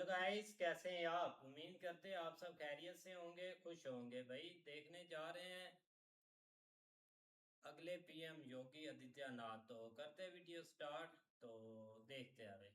Guys, कैसे हैं आप? उम्मीद करते हैं आप सब खैरियत से होंगे, खुश होंगे। भाई देखने जा रहे हैं अगले पीएम योगी आदित्यनाथ। तो करते हैं वीडियो स्टार्ट। तो देखते हैं भाई।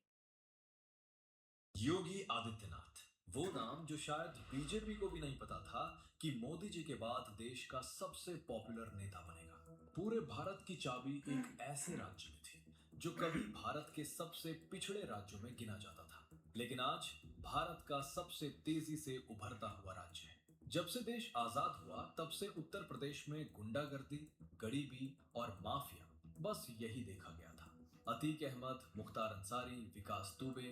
योगी आदित्यनाथ, वो नाम जो शायद बीजेपी को भी नहीं पता था कि मोदी जी के बाद देश का सबसे पॉपुलर नेता बनेगा। पूरे भारत की चाबी एक ऐसे राज्य में थी जो कभी भारत के सबसे पिछड़े राज्यों में गिना जाता था, लेकिन आज भारत का सबसे तेजी से उभरता हुआ राज्य है। जब से देश आजाद हुआ तब से उत्तर प्रदेश में गुंडागर्दी, गरीबी और माफिया, बस यही देखा गया था। अतीक अहमद, मुख्तार अंसारी, विकास दुबे,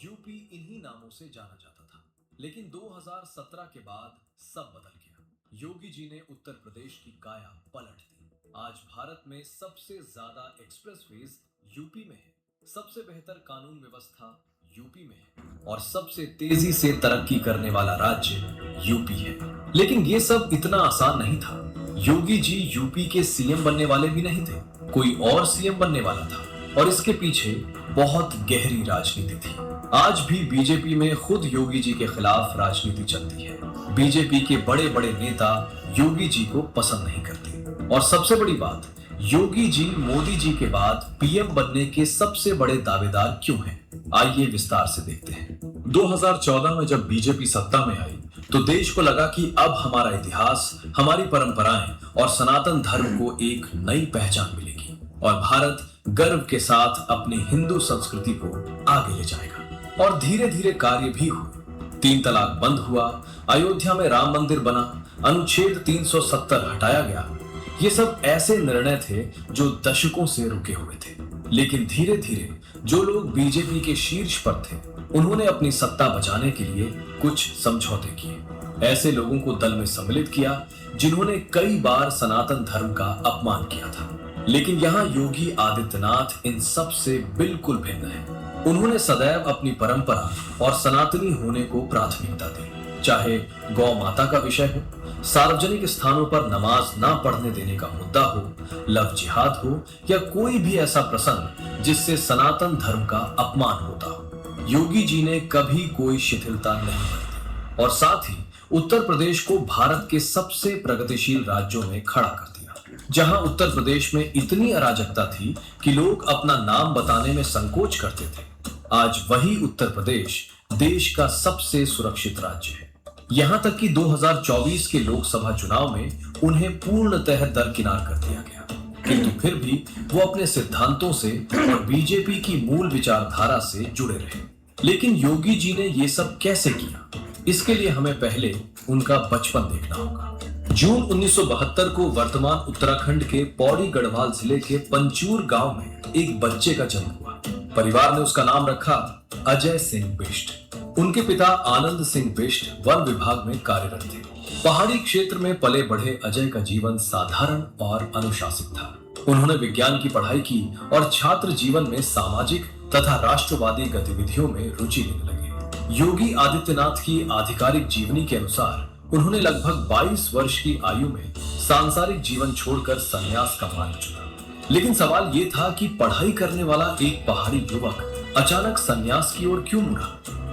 यूपी इन्हीं नामों से जाना जाता था। लेकिन 2017 के बाद सब बदल गया। योगी जी ने उत्तर प्रदेश की काया पलट दी। आज भारत में सबसे ज्यादा एक्सप्रेसवेज यूपी में है, सबसे बेहतर कानून व्यवस्था यूपी में है और सबसे तेजी से तरक्की करने वाला राज्य यूपी है। लेकिन ये सब इतना आसान नहीं था। योगी जी यूपी के सीएम बनने वाले भी नहीं थे, कोई और सीएम बनने वाला था और इसके पीछे बहुत गहरी राजनीति थी। आज भी बीजेपी में खुद योगी जी के खिलाफ राजनीति चलती है। बीजेपी के बड़े बड़े नेता योगी जी को पसंद नहीं करते और सबसे बड़ी बात, योगी जी मोदी जी के बाद पीएम बनने के सबसे बड़े दावेदार क्यों हैं? आइए विस्तार से देखते हैं। 2014 में जब बीजेपी सत्ता में आई तो देश को लगा कि अब हमारा इतिहास, हमारी परंपराएं और सनातन धर्म को एक नई पहचान मिलेगी और भारत गर्व के साथ अपनी हिंदू संस्कृति को आगे ले जाएगा। और धीरे धीरे कार्य भी हुए। 3 तलाक बंद हुआ, अयोध्या में राम मंदिर बना, अनुच्छेद 370 हटाया गया। ये सब ऐसे निर्णय थे जो दशकों से रुके हुए थे। लेकिन धीरे धीरे जो लोग बीजेपी के शीर्ष पर थे, उन्होंने अपनी सत्ता बचाने के लिए कुछ समझौते किए। ऐसे लोगों को दल में सम्मिलित किया जिन्होंने कई बार सनातन धर्म का अपमान किया था। लेकिन यहाँ योगी आदित्यनाथ इन सब से बिल्कुल भिन्न है। उन्होंने सदैव अपनी परंपरा और सनातनी होने को प्राथमिकता दी। चाहे गौ माता का विषय हो, सार्वजनिक स्थानों पर नमाज ना पढ़ने देने का मुद्दा हो, लव जिहाद हो या कोई भी ऐसा प्रसंग जिससे सनातन धर्म का अपमान होता हो, योगी जी ने कभी कोई शिथिलता नहीं बरती और साथ ही उत्तर प्रदेश को भारत के सबसे प्रगतिशील राज्यों में खड़ा कर दिया। जहां उत्तर प्रदेश में इतनी अराजकता थी कि लोग अपना नाम बताने में संकोच करते थे, आज वही उत्तर प्रदेश देश का सबसे सुरक्षित राज्य है। यहां तक कि 2024 के लोकसभा चुनाव में उन्हें पूर्णतः दरकिनार कर दिया गया, किंतु फिर भी वो अपने सिद्धांतों से और बीजेपी की मूल विचारधारा से जुड़े रहे। लेकिन योगी जी ने ये सब कैसे किया? इसके लिए हमें पहले उनका बचपन देखना होगा। जून 1972 को वर्तमान उत्तराखंड के पौड़ी गढ़वाल जिले के पंचूर गांव में एक बच्चे का जन्म हुआ। परिवार ने उसका नाम रखा अजय सिंह बिष्ट। उनके पिता आनंद सिंह बिष्ट वन विभाग में कार्यरत थे। पहाड़ी क्षेत्र में पले बढ़े अजय का जीवन साधारण और अनुशासित था। उन्होंने विज्ञान की पढ़ाई की और छात्र जीवन में सामाजिक तथा राष्ट्रवादी गतिविधियों में रुचि लेने लगे। योगी आदित्यनाथ की आधिकारिक जीवनी के अनुसार उन्होंने लगभग 22 वर्ष की आयु में सांसारिक जीवन छोड़कर संन्यास का मार्ग चुना। लेकिन सवाल ये था कि पढ़ाई करने वाला एक पहाड़ी युवक अचानक संन्यास की ओर क्यों मुड़ा?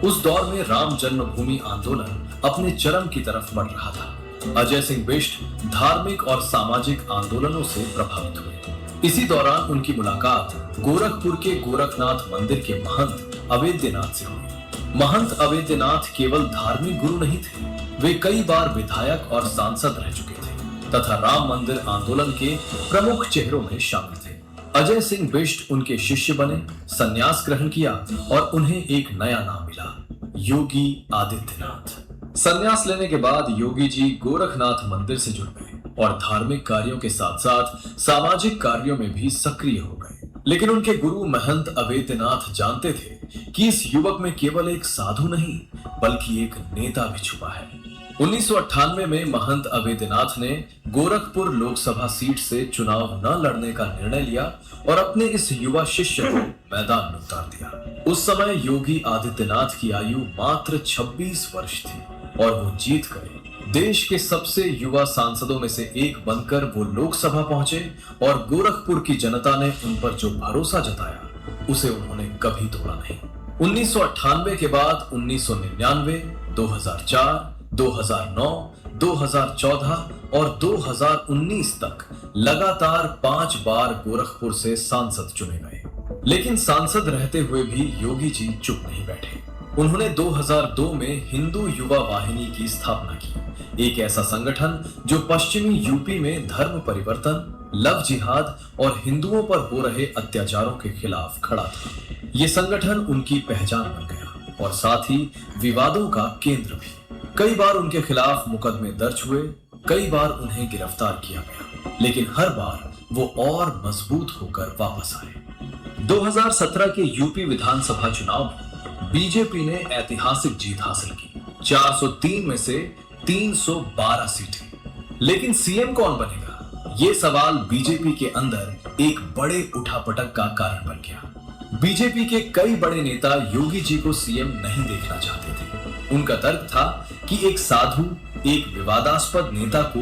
उस दौर में राम जन्मभूमि आंदोलन अपने चरम की तरफ बढ़ रहा था। अजय सिंह बिष्ट धार्मिक और सामाजिक आंदोलनों से प्रभावित हुए। इसी दौरान उनकी मुलाकात गोरखपुर के गोरखनाथ मंदिर के महंत अवेद्यनाथ से हुई। महंत अवेद्यनाथ केवल धार्मिक गुरु नहीं थे, वे कई बार विधायक और सांसद रह चुके थे तथा राम मंदिर आंदोलन के प्रमुख चेहरों में शामिल थे। अजय सिंह बिष्ट उनके शिष्य बने, संन्यास ग्रहण किया और उन्हें एक नया नाम मिला, योगी आदित्यनाथ। संन्यास लेने के बाद योगी जी गोरखनाथ मंदिर से जुड़ गए और धार्मिक कार्यों के साथ साथ सामाजिक कार्यों में भी सक्रिय हो गए। लेकिन उनके गुरु महंत अवेद्यनाथ जानते थे कि इस युवक में केवल एक साधु नहीं बल्कि एक नेता भी छुपा है। 1998 में महंत अवेद्यनाथ ने गोरखपुर लोकसभा सीट से चुनाव न लड़ने का निर्णय लिया और अपने इस युवा शिष्य को मैदान में उतार दिया। उस समय योगी आदित्यनाथ की आयु मात्र 26 वर्ष थी और वो जीत गए। देश के सबसे युवा सांसदों में से एक बनकर वो लोकसभा पहुंचे और गोरखपुर की जनता ने उन पर जो भरोसा जताया उसे उन्होंने कभी तोड़ा नहीं। 1998 के बाद 1999, 2004, 2009, 2014 और 2019 तक लगातार 5 बार गोरखपुर से सांसद चुने गए। लेकिन सांसद रहते हुए भी योगी जी चुप नहीं बैठे। उन्होंने 2002 में हिंदू युवा वाहिनी की स्थापना की, एक ऐसा संगठन जो पश्चिमी यूपी में धर्म परिवर्तन, लव जिहाद और हिंदुओं पर हो रहे अत्याचारों के खिलाफ खड़ा था। ये संगठन उनकी पहचान बन गया और साथ ही विवादों का केंद्र भी। कई बार उनके खिलाफ मुकदमे दर्ज हुए, कई बार उन्हें गिरफ्तार किया गया, लेकिन हर बार वो और मजबूत होकर वापस आए। 2017 के यूपी विधानसभा चुनाव में बीजेपी ने ऐतिहासिक जीत हासिल की, 403 में से 312 सीटें। लेकिन सीएम कौन बनेगा, ये सवाल बीजेपी के अंदर एक बड़े उठापटक का कारण बन गया। बीजेपी के कई बड़े नेता योगी जी को सीएम नहीं देखना चाहते थे। उनका तर्क था कि एक साधु, एक विवादास्पद नेता को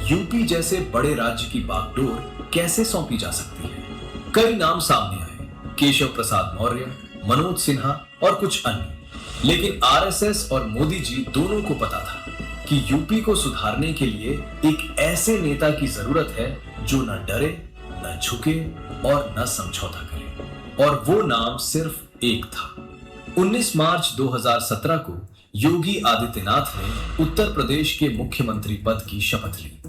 यूपी जैसे बड़े राज्य की बागडोर कैसे सौंपी जा सकती है। कई नाम सामने आए, केशव प्रसाद मौर्य, मनोज सिन्हा और कुछ अन्य। लेकिन आरएसएस और मोदी जी दोनों को पता था कि यूपी को सुधारने के लिए एक ऐसे नेता की जरूरत है जो न डरे, न झुके और न समझौता करे। और वो नाम सिर्फ एक था। 19 मार्च 2017 को योगी आदित्यनाथ ने उत्तर प्रदेश के मुख्यमंत्री पद की शपथ ली।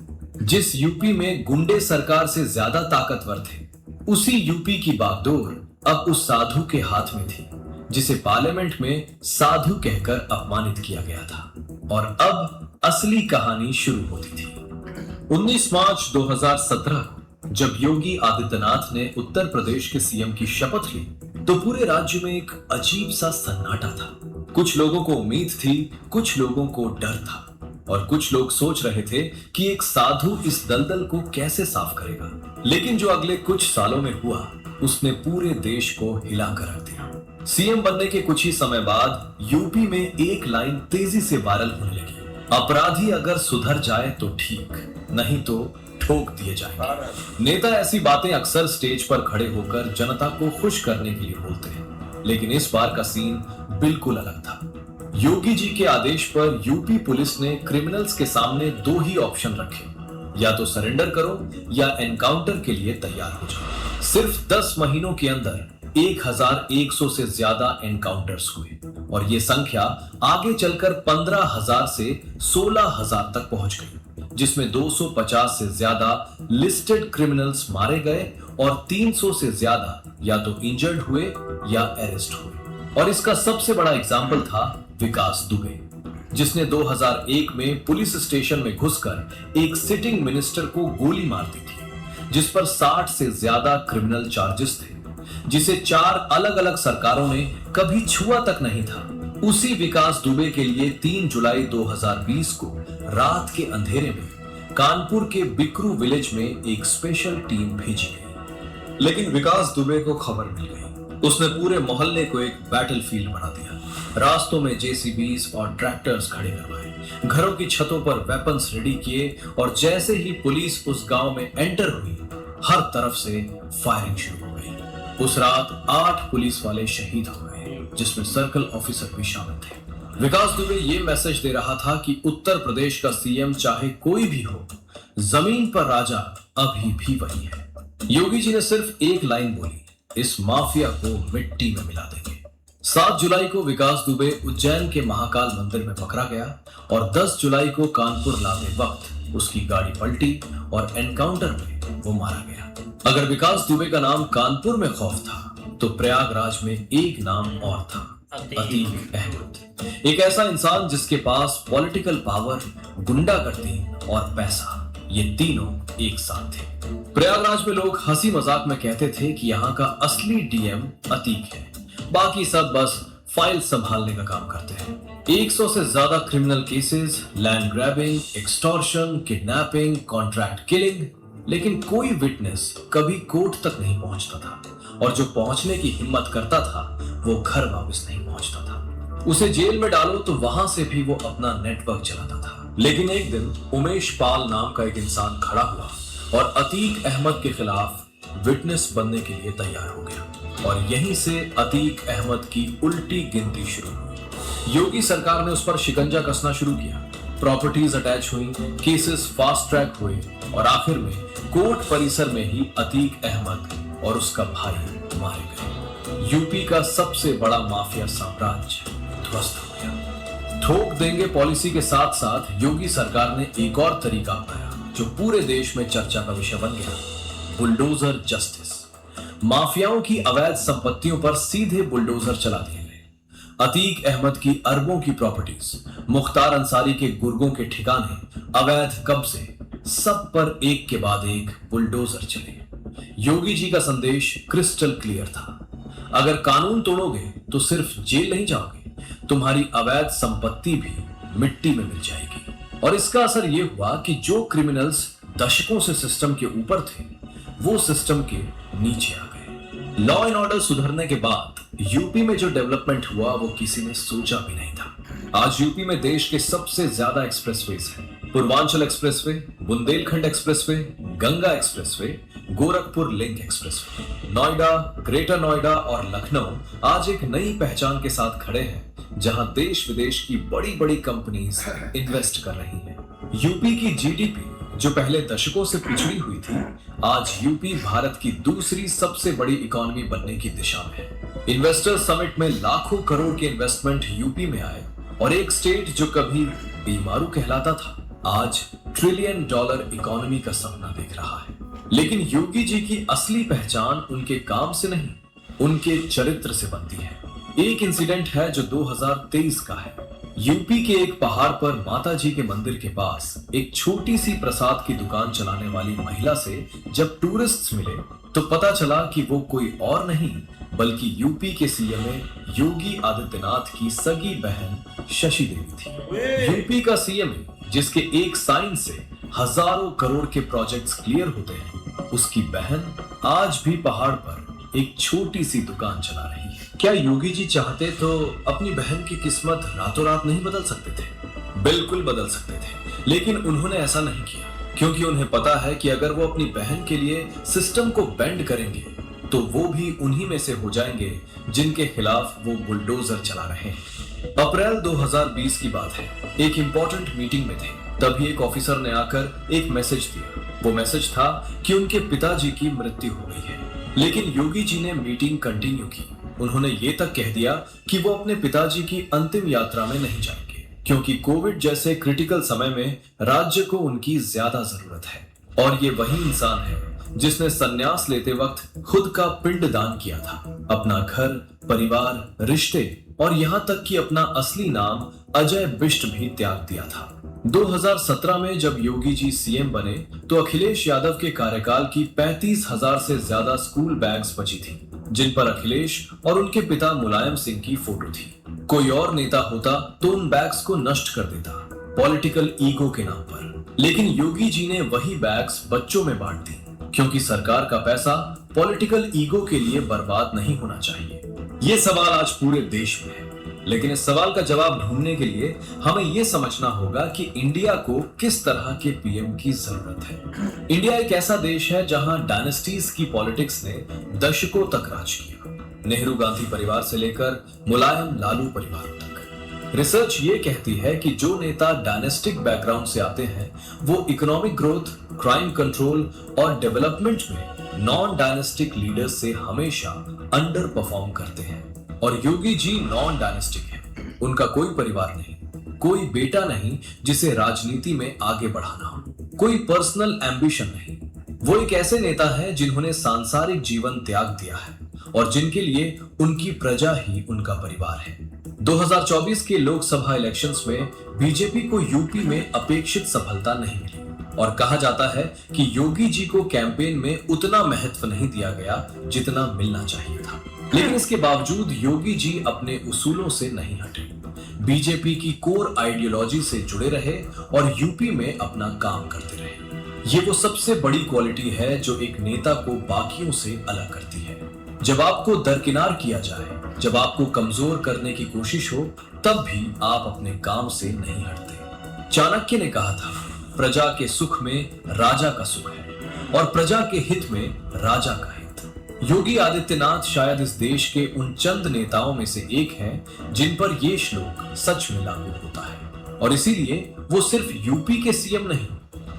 जिस यूपी में गुंडे सरकार से ज्यादा ताकतवर थे, उसी यूपी की बागडोर अब उस साधु के हाथ में थी, जिसे पार्लियामेंट में साधु कहकर अपमानित किया गया था। और अब असली कहानी शुरू होती थी। 19 मार्च 2017 को जब योगी आदित्यनाथ ने उत्तर प्रदेश के सीएम की शपथ ली, तो पूरे राज्य में एक अजीब सा सन्नाटा था। कुछ लोगों को उम्मीद थी, कुछ लोगों को डर था और कुछ लोग सोच रहे थे कि एक साधु इस दलदल को कैसे साफ करेगा। लेकिन जो अगले कुछ सालों में हुआ, उसने पूरे देश को हिलाकर रख दिया। सीएम बनने के कुछ ही समय बाद यूपी में एक लाइन तेजी से वायरल होने लगी, अपराधी अगर सुधर जाए तो ठीक, नहीं तो ठोक दिए जाएंगे। नेता ऐसी बातें अक्सर स्टेज पर खड़े होकर जनता को खुश करने के लिए बोलते हैं, लेकिन इस बार का सीन बिल्कुल अलग था। योगी जी के आदेश पर यूपी पुलिस ने क्रिमिनल्स के सामने 2 ही ऑप्शन रखे, या तो सरेंडर करो या एनकाउंटर के लिए तैयार हो जाओ। सिर्फ 10 महीनों के अंदर 1100 से ज्यादा एनकाउंटर्स हुए और ये संख्या आगे चलकर 15,000 से 16,000 तक पहुंच गई, जिसमें 250 से ज्यादा लिस्टेड क्रिमिनल्स मारे गए और 300 से ज्यादा या तो इंजर्ड हुए या अरेस्ट हुए। और इसका सबसे बड़ा एग्जाम्पल था विकास दुबे, जिसने 2001 में पुलिस स्टेशन में घुसकर एक सिटिंग मिनिस्टर को गोली मार दी थी, जिस पर 60 से ज्यादा क्रिमिनल चार्जेस थे, जिसे 4 अलग अलग सरकारों ने कभी छुआ तक नहीं था। उसी विकास दुबे के लिए 3 जुलाई 2020 को रात के अंधेरे में कानपुर के बिकरू विलेज में एक स्पेशल टीम भेजी गई। लेकिन विकास दुबे को खबर मिल गई। उसने पूरे मोहल्ले को एक बैटलफील्ड बना दिया। रास्तों में जेसीबीज और ट्रैक्टर्स खड़े करवाए, घरों की छतों पर वेपन्स रेडी किए और जैसे ही पुलिस उस गांव में एंटर हुई, हर तरफ से फायरिंग शुरू हो गई। उस रात 8 पुलिस वाले शहीद हो गए, जिसमें सर्कल ऑफिसर भी शामिल थे। विकास दुबे ये मैसेज दे रहा था कि उत्तर प्रदेश का सीएम चाहे कोई भी हो, जमीन पर राजा अभी भी वही है। योगी जी ने सिर्फ एक लाइन बोली, इस माफिया को मिट्टी में मिला देंगे। 7 जुलाई को विकास दुबे उज्जैन के महाकाल मंदिर में पकड़ा गया और 10 जुलाई को कानपुर लाते वक्त उसकी गाड़ी पलटी और एनकाउंटर में वो मारा गया। अगर विकास दुबे का नाम कानपुर में खौफ था, तो प्रयागराज में एक नाम और था, अतीक अहमद। एक ऐसा इंसान जिसके पास पॉलिटिकल पावर, गुंडागर्दी और पैसा, ये तीनों एक साथ थे। प्रयागराज में लोग हंसी मजाक में कहते थे कि यहाँ का असली डीएम अतीक है, बाकी सब बस फाइल संभालने का काम करते हैं। 100 से ज्यादा criminal cases, land grabbing, extortion, kidnapping, contract killing, लेकिन कोई विटनेस कभी कोर्ट तक नहीं पहुंचता था और जो पहुंचने की हिम्मत करता था वो घर वापस नहीं पहुंचता था। उसे जेल में डालो तो वहां से भी वो अपना नेटवर्क चलाता था। लेकिन एक दिन उमेश पाल नाम का एक इंसान खड़ा हुआ और अतीक अहमद के खिलाफ विटनेस बनने के लिए तैयार हो गया। और यहीं से अतीक अहमद की उल्टी गिनती शुरू हुई। योगी सरकार ने उस पर शिकंजा कसना शुरू किया, प्रॉपर्टीज अटैच हुई, केसेस फास्ट ट्रैक हुए और आखिर में कोर्ट परिसर में ही अतीक अहमद और उसका भाई मारे गए। यूपी का सबसे बड़ा माफिया साम्राज्य ध्वस्त हो गया। ठोक देंगे पॉलिसी के साथ साथ योगी सरकार ने एक और तरीका अपनाया जो पूरे देश में चर्चा का विषय बन गया, बुलडोजर जस्टिस। माफियाओं की अवैध संपत्तियों पर सीधे बुलडोजर चला दिए गए। अतीक अहमद की अरबों की प्रॉपर्टीज, मुख्तार अंसारी के गुर्गों के ठिकाने, अवैध कब्जे, सब पर एक के बाद एक बुलडोजर चले। योगी जी का संदेश क्रिस्टल क्लियर था, अगर कानून तोड़ोगे तो सिर्फ जेल नहीं जाओगे, तुम्हारी अवैध संपत्ति भी मिट्टी में मिल जाएगी। और इसका असर यह हुआ कि जो क्रिमिनल्स दशकों से सिस्टम के ऊपर थे वो सिस्टम के नीचे आ गए। लॉ एंड ऑर्डर सुधरने के बाद यूपी में जो डेवलपमेंट हुआ वो किसी ने सोचा भी नहीं था। आज यूपी में देश के सबसे ज्यादा एक्सप्रेसवेज हैं। Purvanchal expressway, Bundelkhand expressway, Ganga expressway, Gorakhpur link expressway. Noida, greater Noida और लखनऊ आज एक नई पहचान के साथ खड़े हैं जहां देश विदेश की बड़ी बड़ी कंपनीज इन्वेस्ट कर रही हैं। यूपी की जीडीपी जो पहले दशकों से पिछड़ी हुई थी, आज यूपी भारत की दूसरी सबसे बड़ी इकोनॉमी बनने की दिशा में है। इन्वेस्टर समिट में लाखों करोड़ के इन्वेस्टमेंट यूपी में आए और एक स्टेट जो कभी बीमारू कहलाता था आज $1 ट्रिलियन इकोनॉमी का सपना देख रहा है। लेकिन योगी जी की असली पहचान उनके काम से नहीं, उनके चरित्र से बनती है। एक इंसिडेंट है जो 2023 का है। यूपी के एक पहाड़ पर माता जी के मंदिर के पास एक छोटी सी प्रसाद की दुकान चलाने वाली महिला से जब टूरिस्ट्स मिले तो पता चला कि वो कोई और नहीं बल्कि यूपी के सीएम योगी आदित्यनाथ की सगी बहन शशि देवी थी। यूपी का सीएम जिसके एक साइन से हजारों करोड़ के प्रोजेक्ट्स क्लियर होते हैं, उसकी बहन आज भी पहाड़ पर एक छोटी सी दुकान चला रही है। क्या योगी जी चाहते तो अपनी बहन की किस्मत रातों रात नहीं बदल सकते थे? बिल्कुल बदल सकते थे, लेकिन उन्होंने ऐसा नहीं किया क्योंकि उन्हें पता है कि अगर वो अपनी बहन के लिए सिस्टम को बेंड करेंगे तो वो भी उन्हीं में से हो जाएंगे जिनके खिलाफ वो बुलडोजर चला रहे हैं। अप्रैल 2020 की बात है, एक इंपॉर्टेंट मीटिंग में थे, तभी एक ऑफिसर ने आकर एक मैसेज दिया। वो मैसेज था कि उनके पिताजी की मृत्यु हो गई है। लेकिन योगी जी ने मीटिंग कंटिन्यू की। उन्होंने ये तक कह दिया कि वो अपने पिताजी की अंतिम यात्रा में नहीं जाएंगे क्योंकि कोविड जैसे क्रिटिकल समय में राज्य को उनकी ज्यादा जरूरत है। और ये वही इंसान है जिसने संन्यास लेते वक्त खुद का पिंड दान किया था, अपना घर, परिवार, रिश्ते और यहाँ तक कि अपना असली नाम अजय बिष्ट भी त्याग दिया था। 2017 में जब योगी जी सीएम बने तो अखिलेश यादव के कार्यकाल की 35,000 से ज्यादा स्कूल बैग्स बची थी जिन पर अखिलेश और उनके पिता मुलायम सिंह की फोटो थी। कोई और नेता होता तो उन बैग्स को नष्ट कर देता पॉलिटिकल ईगो के नाम पर, लेकिन योगी जी ने वही बैग्स बच्चों में बांट दी क्योंकि सरकार का पैसा पॉलिटिकल ईगो के लिए बर्बाद नहीं होना चाहिए। ये सवाल आज पूरे देश में है, लेकिन इस सवाल का जवाब ढूंढने के लिए हमें यह समझना होगा कि इंडिया को किस तरह के पीएम की जरूरत है। इंडिया एक ऐसा देश है जहां डायनेस्टीज की पॉलिटिक्स ने दशकों तक राज किया, नेहरू गांधी परिवार से लेकर मुलायम लालू परिवारों तक। रिसर्च ये कहती है कि जो नेता डायनेस्टिक बैकग्राउंड से आते हैं वो इकोनॉमिक ग्रोथ, क्राइम कंट्रोल और डेवलपमेंट में नॉन डायनेस्टिक लीडर्स से हमेशा अंडर परफॉर्म करते हैं। और योगी जी नॉन डायनेस्टिक है, उनका कोई परिवार नहीं, कोई बेटा नहीं जिसे राजनीति में आगे बढ़ाना हो, कोई पर्सनल एम्बिशन नहीं। वो एक ऐसे नेता है जिन्होंने सांसारिक जीवन त्याग दिया है और जिनके लिए उनकी प्रजा ही उनका परिवार है। 2024 के लोकसभा इलेक्शंस में बीजेपी को यूपी में अपेक्षित सफलता नहीं मिली और कहा जाता है कि योगी जी को कैंपेन में उतना महत्व नहीं दिया गया जितना मिलना चाहिए था। लेकिन इसके बावजूद योगी जी अपने उसूलों से नहीं हटे, बीजेपी की कोर आइडियोलॉजी से जुड़े रहे और यूपी में अपना काम करते रहे। ये वो सबसे बड़ी क्वालिटी है जो एक नेता को बाकियों से अलग करती है। जब आपको दरकिनार किया जाए, जब आपको कमजोर करने की कोशिश हो, तब भी आप अपने काम से नहीं हटते। चाणक्य ने कहा था, प्रजा के सुख में राजा का सुख है और प्रजा के हित में राजा का हित। योगी आदित्यनाथ शायद इस देश के उन चंद नेताओं में से एक हैं जिन पर ये श्लोक सच में लागू होता है, और इसीलिए वो सिर्फ यूपी के सीएम नहीं,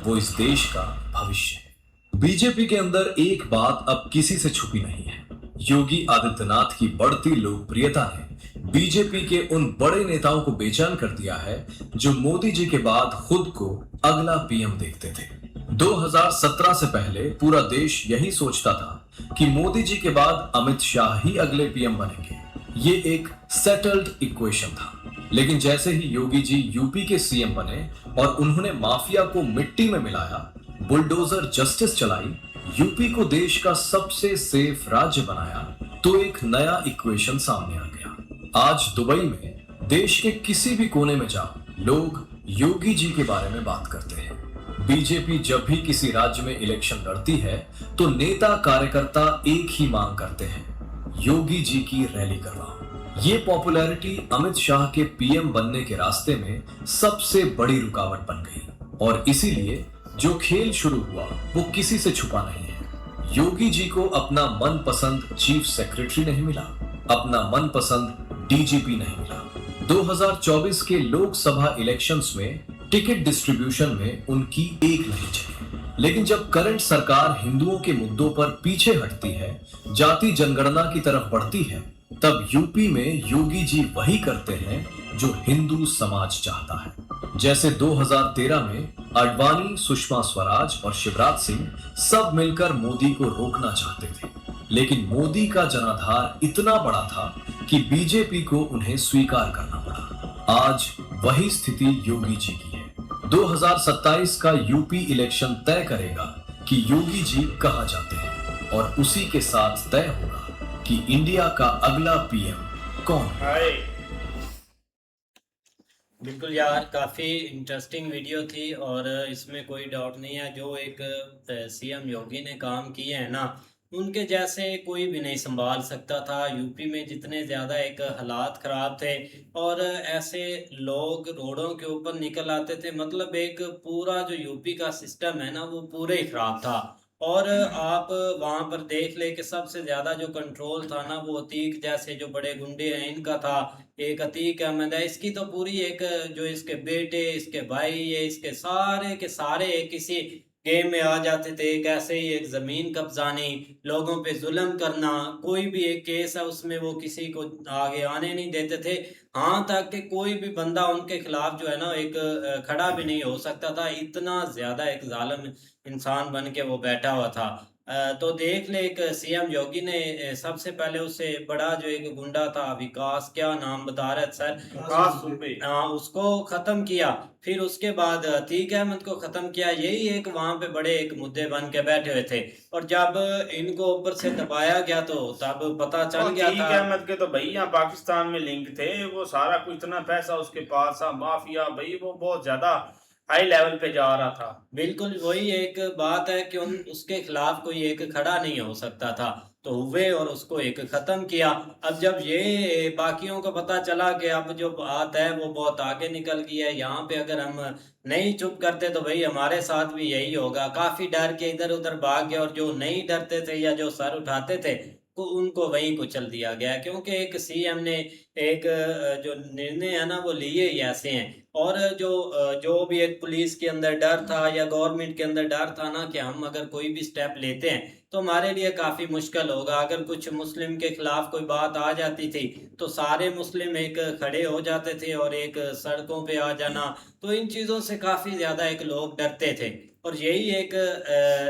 वो इस देश का भविष्य है। बीजेपी के अंदर एक बात अब किसी से छुपी नहीं है। योगी आदित्यनाथ की बढ़ती लोकप्रियता ने बीजेपी के उन बड़े नेताओं को बेचैन कर दिया है जो मोदी जी के बाद खुद को अगला पीएम देखते थे। 2017 से पहले पूरा देश यही सोचता था कि मोदी जी के बाद अमित शाह ही अगले पीएम बनेंगे। ये एक सेटल्ड इक्वेशन था। लेकिन जैसे ही योगी जी यूपी के सीएम बने और उन्होंने माफिया को मिट्टी में मिलाया, बुलडोजर जस्टिस चलाई, यूपी को देश का सबसे सेफ राज्य बनाया, तो एक नया इक्वेशन सामने आ गया। आज दुबई में देश के किसी भी कोने में जाओ, लोग योगी जी के बारे में बात करते हैं। बीजेपी जब भी किसी राज्य में इलेक्शन लड़ती है तो नेता कार्यकर्ता एक ही मांग करते हैं, योगी जी की रैली करवाओ। ये पॉपुलैरिटी अमित शाह के पीएम बनने के रास्ते में सबसे बड़ी रुकावट बन गई, और इसीलिए जो खेल शुरू हुआ वो किसी से छुपा नहीं है। योगी जी को अपना मनपसंद चीफ सेक्रेटरी नहीं मिला, अपना मनपसंद डीजीपी नहीं मिला। 2024 के लोकसभा इलेक्शंस में टिकट डिस्ट्रीब्यूशन में उनकी एक नहीं चली। लेकिन जब करंट सरकार हिंदुओं के मुद्दों पर पीछे हटती है, जाति जनगणना की तरफ बढ़ती है, तब यूपी में योगी जी वही करते हैं जो हिंदू समाज चाहता है। जैसे 2013 में आडवाणी, सुषमा स्वराज और शिवराज सिंह सब मिलकर मोदी को रोकना चाहते थे, लेकिन मोदी का जनाधार इतना बड़ा था कि बीजेपी को उन्हें स्वीकार करना पड़ा। आज वही स्थिति योगी जी की है। 2027 का यूपी इलेक्शन तय करेगा कि योगी जी कहां जाते हैं, और उसी के साथ तय होगा कि इंडिया का अगला पीएम कौन है। बिल्कुल यार, काफ़ी इंटरेस्टिंग वीडियो थी और इसमें कोई डाउट नहीं है, जो एक सीएम योगी ने काम किए हैं ना, उनके जैसे कोई भी नहीं संभाल सकता था। यूपी में जितने ज़्यादा एक हालात ख़राब थे और ऐसे लोग रोडों के ऊपर निकल आते थे, मतलब एक पूरा जो यूपी का सिस्टम है ना वो पूरे ही ख़राब था। और आप वहाँ पर देख ले कि सबसे ज़्यादा जो कंट्रोल था ना वो अतीक जैसे जो बड़े गुंडे हैं इनका था। एक अतीक अहमद है, इसकी तो पूरी एक जो इसके बेटे, इसके भाई, ये इसके सारे के सारे एक किसी गेम में आ जाते थे। एक ऐसे ही एक ज़मीन कब्ज़ानी, लोगों पे ज़ुल्म करना, कोई भी एक केस है उसमें वो किसी को आगे आने नहीं देते थे। हाँ, तक कि कोई भी बंदा उनके खिलाफ जो है ना एक खड़ा भी नहीं हो सकता था। इतना ज़्यादा एक ज़ालिम इंसान बन के वो बैठा हुआ था। तो देख ले, एक सीएम योगी ने सबसे पहले उससे बड़ा जो एक गुंडा था, विकास क्या नाम बता रहे थे सर? विकास दुबे। हाँ, उसको खत्म किया। फिर उसके बाद अतीक अहमद को खत्म किया। यही एक वहां पे बड़े एक मुद्दे बन के बैठे हुए थे, और जब इनको ऊपर से दबाया गया तो तब पता चल गया अतीक था। अहमद के तो भाई यहाँ पाकिस्तान में लिंक थे, वो सारा कुछ, इतना पैसा उसके पास था, माफिया भाई वो बहुत ज्यादा हाई लेवल पे जा रहा था। बिल्कुल वही एक बात है कि उसके खिलाफ कोई एक खड़ा नहीं हो सकता था, तो हुए और उसको एक खत्म किया। अब जब ये बाकियों को पता चला कि अब जो बात है वो बहुत आगे निकल गई है, यहाँ पे अगर हम नहीं चुप करते तो भाई हमारे साथ भी यही होगा। काफी डर के इधर उधर भाग गए, और जो नहीं डरते थे या जो सर उठाते थे को उनको वहीं कुचल दिया गया, क्योंकि एक सीएम ने एक जो निर्णय है ना वो लिए ही ऐसे हैं। और जो भी एक पुलिस के अंदर डर था या गवर्नमेंट के अंदर डर था ना कि हम अगर कोई भी स्टेप लेते हैं तो हमारे लिए काफ़ी मुश्किल होगा। अगर कुछ मुस्लिम के खिलाफ कोई बात आ जाती थी तो सारे मुस्लिम एक खड़े हो जाते थे और एक सड़कों पे आ जाना, तो इन चीज़ों से काफ़ी ज़्यादा एक लोग डरते थे। और यही एक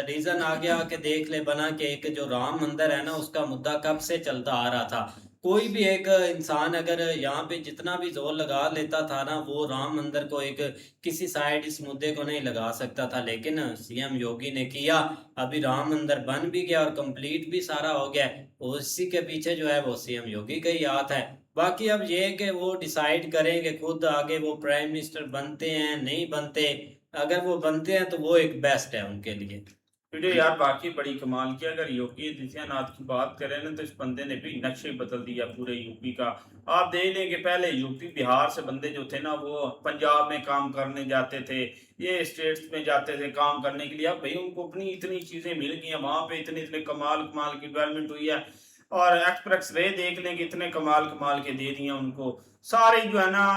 रीज़न आ गया कि देख ले बना कि एक जो राम मंदिर है ना उसका मुद्दा कब से चलता आ रहा था। कोई भी एक इंसान अगर यहाँ पे जितना भी जोर लगा लेता था ना, वो राम मंदिर को एक किसी साइड इस मुद्दे को नहीं लगा सकता था। लेकिन सीएम योगी ने किया, अभी राम मंदिर बन भी गया और कंप्लीट भी सारा हो गया। उसी के पीछे जो है वो सीएम योगी का ही हाथ है। बाकी अब ये है कि वो डिसाइड करेंगे खुद आगे वो प्राइम मिनिस्टर बनते हैं नहीं बनते। अगर वो बनते हैं तो वो एक बेस्ट है उनके लिए। वीडियो यार बाकी बड़ी कमाल की। अगर योगी आदित्यनाथ की बात करें ना, तो इस बंदे ने भी नक्शे ही बदल दिया पूरे यूपी का। आप देख लें कि पहले यूपी बिहार से बंदे जो थे ना, वो पंजाब में काम करने जाते थे, ये स्टेट्स में जाते थे काम करने के लिए। अब भाई उनको अपनी इतनी चीज़ें मिल गई हैं, वहाँ पे इतने इतने कमाल कमाल की डेवलपमेंट हुई है। और एक्सप्रेस वे देख लें कि इतने कमाल कमाल के दे दिए उनको। सारी जो है ना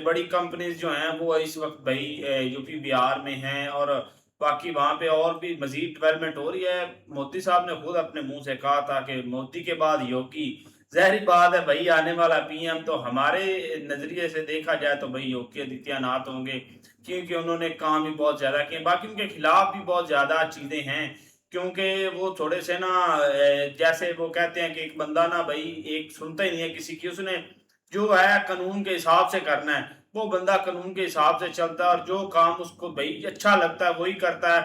बड़ी कंपनीज जो हैं वो इस वक्त भाई यूपी बिहार में हैं। और बाकी वहाँ पे और भी मज़ीद डेवलपमेंट हो रही है। मोदी साहब ने खुद अपने मुँह से कहा था कि मोदी के बाद योगी। ज़ाहिर-सी बात है भई, आने वाला पीएम तो हमारे नज़रिए से देखा जाए तो भई योगी आदित्यनाथ होंगे, क्योंकि उन्होंने काम भी बहुत ज़्यादा किए। बाकी उनके खिलाफ भी बहुत ज़्यादा चीज़ें हैं, क्योंकि वो थोड़े से ना जैसे वो कहते हैं कि एक बंदा ना भई एक सुनता ही नहीं है किसी की, उसने जो है कानून के हिसाब से करना है। वो बंदा कानून के हिसाब से चलता है और जो काम उसको भई अच्छा लगता है वही करता है।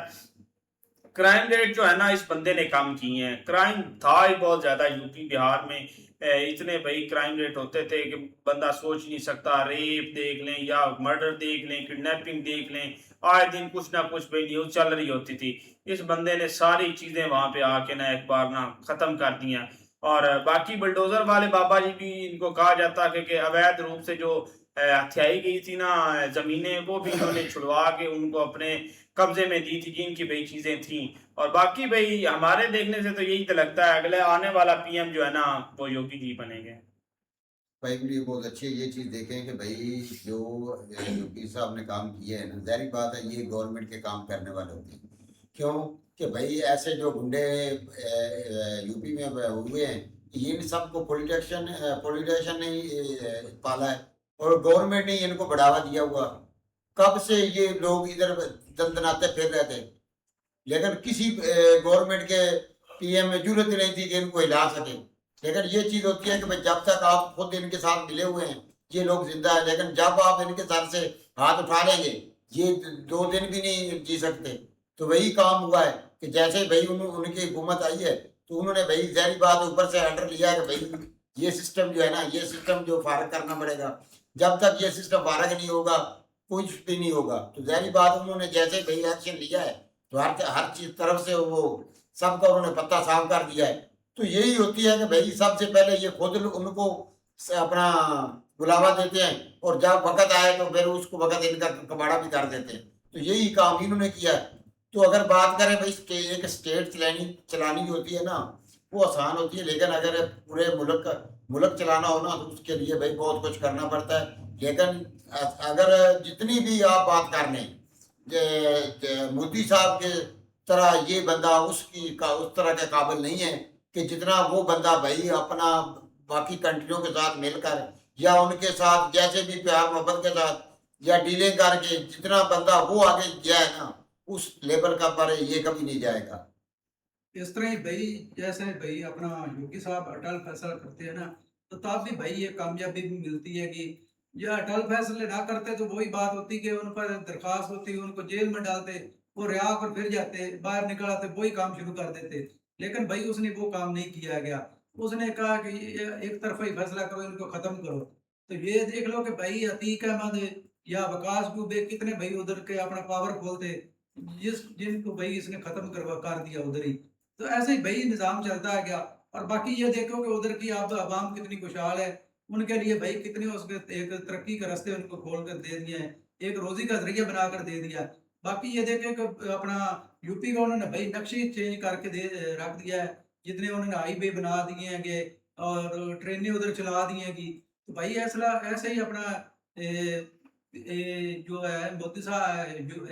क्राइम रेट जो है ना इस बंदे ने कम किए हैं। क्राइम था ही बहुत ज़्यादा यूपी बिहार में। इतने भई क्राइम रेट होते थे कि बंदा सोच नहीं सकता। रेप देख लें या मर्डर देख लें, किडनैपिंग देख लें, आए दिन कुछ ना कुछ भई न्यूज़ चल रही होती थी। इस बंदे ने सारी चीज़ें वहाँ पे आके ना एक बार ना ख़त्म कर दी हैं। और बाकी बुलडोज़र वाले बाबा जी भी इनको कहा जाता है कि अवैध रूप से जो हथियाई गई थी ना ज़मीनें, वो भी इन्होंने छुड़वा के उनको अपने कब्ज़े में दी थी जिनकी भई चीज़ें थीं। और बाकी भई हमारे देखने से तो यही तो लगता है अगले आने वाला पीएम जो है ना वो योगी जी बनेंगे। भाई वीडियो बहुत अच्छी है। ये चीज़ देखें कि भाई जो योगी साहब ने काम किए हैं ना, ज़ाहिर बात है ये गवर्नमेंट के काम करने वाले होते हैं। क्यों कि भाई ऐसे जो गुंडे यूपी में हुए हैं, इन सबको पॉलिटिशियन ने ही पाला है और गवर्नमेंट ने इनको बढ़ावा दिया हुआ। कब से ये लोग इधर दंदनाते फिर रहे थे, लेकिन किसी गवर्नमेंट के पीएम में जरूरत ही नहीं थी कि इनको हिला सके। लेकिन ये चीज़ होती है कि भाई जब तक आप खुद इनके साथ मिले हुए हैं, ये लोग जिंदा है, लेकिन जब आप इनके सर से हाथ उठा लेंगे, ये 2 दिन भी नहीं जी सकते। तो वही काम हुआ है कि जैसे भाई उनकी हुकूमत आई है, तो उन्होंने भाई ज़ाहिर बात ऊपर से ऑर्डर लिया है कि भाई ये सिस्टम जो है ना, ये सिस्टम जो फारग करना पड़ेगा। जब तक ये सिस्टम फारग नहीं होगा, कुछ भी नहीं होगा। तो ज़ाहिर बात उन्होंने जैसे भाई एक्शन लिया है, तो हर चीज तरफ से वो सबका उन्होंने पत्ता साफ कर दिया है। तो यही होती है कि भाई सबसे पहले ये खुद उनको अपना बुलावा देते हैं और जब वक़्त आए तो फिर उसको वक़्त इनका कबाड़ा भी कर देते हैं। तो यही काम इन्होंने किया है। तो अगर बात करें भाई एक स्टेट चलानी जो होती है ना, वो आसान होती है, लेकिन अगर पूरे मुल्क चलाना हो ना, तो उसके लिए भाई बहुत कुछ करना पड़ता है। लेकिन अगर जितनी भी आप बात कर लें, मोदी साहब के तरह ये बंदा उस तरह के काबिल नहीं है कि जितना वो बंदा भाई अपना बाकी कंट्रियों के साथ मिलकर या उनके साथ जैसे भी प्यार मोहब्बत के साथ या डीलिंग करके जितना बंदा वो आगे गया है ना, उस लेवल का पर ये कभी नहीं जाएगा। इस तरह ही भाई जैसे भाई अपना योगी साहब अटल फैसला करते हैं ना, तो तब भी भाई ये कामयाबी भी मिलती है कि ये अटल फैसले ना करते तो वही बात होती कि उन पर दरखास्त होती, उनको जेल में डालते, वो रिहा होकर फिर जाते, बाहर निकल आते, वही काम शुरू कर देते। लेकिन भाई उसने वो काम नहीं किया गया। उसने कहा कि ये एक तरफा ही फैसला करो, इनको खत्म करो। तो ये देख लो कि भाई अतीक अहमद या वकास दुबे कितने भाई उधर के अपना पावरफुल थे, जिनको भाई इसने खत्म करवा कर दिया उधर ही। तो ऐसे ही भाई निज़ाम चलता है गया। और बाकी ये देखो कि उधर की अब आवाम कितनी खुशहाल है। उनके लिए भाई कितने उसके एक तरक्की के रास्ते उनको खोल कर दे दिए हैं, एक रोज़ी का ज़रिया बनाकर दे दिया। बाकी ये देखें कि अपना यूपी का उन्होंने भाई नक्शे ही चेंज करके रख दिया है। जितने उन्होंने हाईवे बना दिए हैं कि और ट्रेनें उधर चला दी हैं कि, तो भाई ऐसे ही अपना जो है मोदी साहब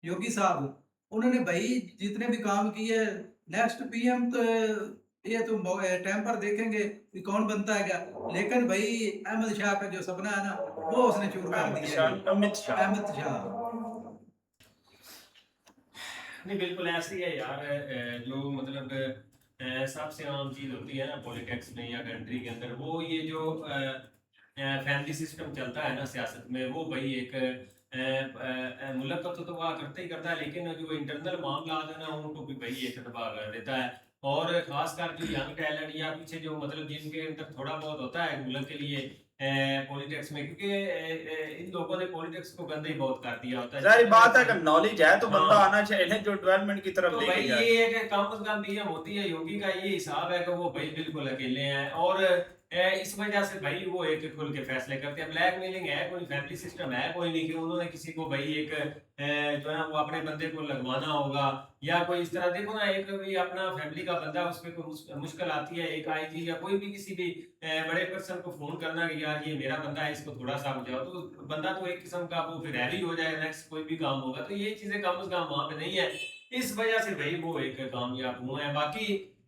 योगी साहब, उन्होंने भाई जितने भी काम किए, नेक्स्ट पीएम तो ये तो टाइम पर देखेंगे कि कौन बनता है क्या। लेकिन भाई अहमद शाह का जो सपना है ना, वो उसने चूर कर दिया है। अमित शाह। अहमद शाह। नहीं बिल्कुल ऐसे ही है यार। जो मतलब सबसे आम चीज़ होती है ना पॉलिटिक्स में या कंट्री के अंदर, वो ये जो फैमिली सिस्टम चलता है ना सियासत में, वो भाई एक मुल्क का तो तबाह करता ही करता है, लेकिन जो इंटरनल मामला है ना उनको भी भाई एक तबाह कर देता है। और खासकर जो यंग टैलेंट या पीछे जो मतलब जिनके अंदर थोड़ा बहुत होता है मुल्क के लिए पॉलिटिक्स में, क्योंकि इन लोगों ने पॉलिटिक्स को गंदा ही बहुत कर दिया होता है। जाहिर बात है कि नॉलेज है तो बंदा हाँ। आना चाहिए जो डेवलपमेंट की तरफ तो लेके भाई जाए। ये है कि कम से कम पीएम होती है, योगी का ये हिसाब है कि वो भाई बिल्कुल अकेले हैं, और इस वजह से भाई वो एक खुल के फैसले करते हैं। ब्लैकमेलिंग है कोई, फैमिली सिस्टम है कोई नहीं कि उन्होंने किसी को भाई एक जो है ना वो अपने बंदे को लगवाना होगा या कोई इस तरह। देखो ना, एक भी अपना फैमिली का बंदा, उस पर कोई मुश्किल आती है, एक आईजी या कोई भी किसी भी बड़े पर्सन को फोन करना कि यार ये मेरा बंदा है, इसको थोड़ा सा बुझाओ, तो बंदा तो एक किस्म का वो फिर हैवी हो जाए, नेक्स्ट कोई भी काम होगा। तो ये चीजें कम से कम वहां पे नहीं है, इस वजह से भाई वो एक कामयाब हुए हैं। बाकी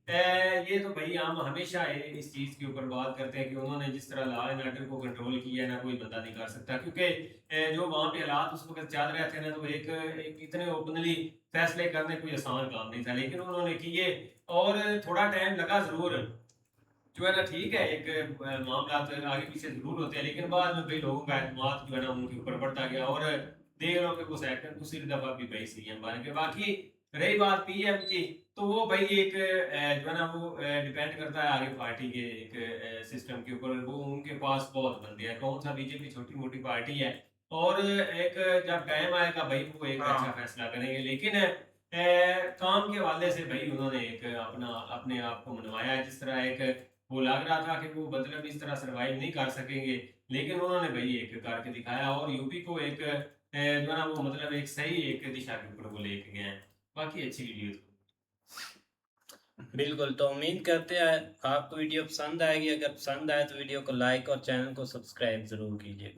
ये तो भाई हम हमेशा इस चीज के ऊपर बात करते हैं कि उन्होंने जिस तरह लॉ एंड ऑर्डर को कंट्रोल किया है ना, कोई बंदा नहीं कर सकता, क्योंकि जो वहाँ पे हालात उस वक्त चल रहे थे ना, तो एक इतने ओपनली फैसले करने कोई आसान काम नहीं था, लेकिन उन्होंने किए। और थोड़ा टाइम लगा जरूर, जो है ना, ठीक है, एक मामला तो आगे पीछे जरूर होते हैं, लेकिन बाद में भाई लोगों का एतमाद जो है ना उनके ऊपर बढ़ता गया, और देख रहे हो कि वो सेकंड दूसरी दफा भी भाई सीएम बन गए। बाकी रही बात पीएम की, तो वो भाई एक जो है ना वो डिपेंड करता है आगे पार्टी के एक सिस्टम के ऊपर। वो उनके पास बहुत बंदे हैं, कौन सा बीजेपी छोटी मोटी पार्टी है, और एक जब टाइम आएगा भाई वो एक हाँ। अच्छा फैसला करेंगे। लेकिन काम के हवाले से भाई उन्होंने एक अपना अपने आप को मनवाया है, जिस तरह एक वो लग रहा था कि वो मतलब इस तरह सरवाइव नहीं कर सकेंगे, लेकिन उन्होंने भाई एक करके दिखाया, और यूपी को एक जो है ना वो मतलब एक सही एक दिशा के ऊपर वो लेके गए हैं। बाकी अच्छी वीडियो थी। बिल्कुल, तो उम्मीद करते हैं आपको वीडियो पसंद आएगी। अगर पसंद आए तो वीडियो को लाइक और चैनल को सब्सक्राइब जरूर कीजिए।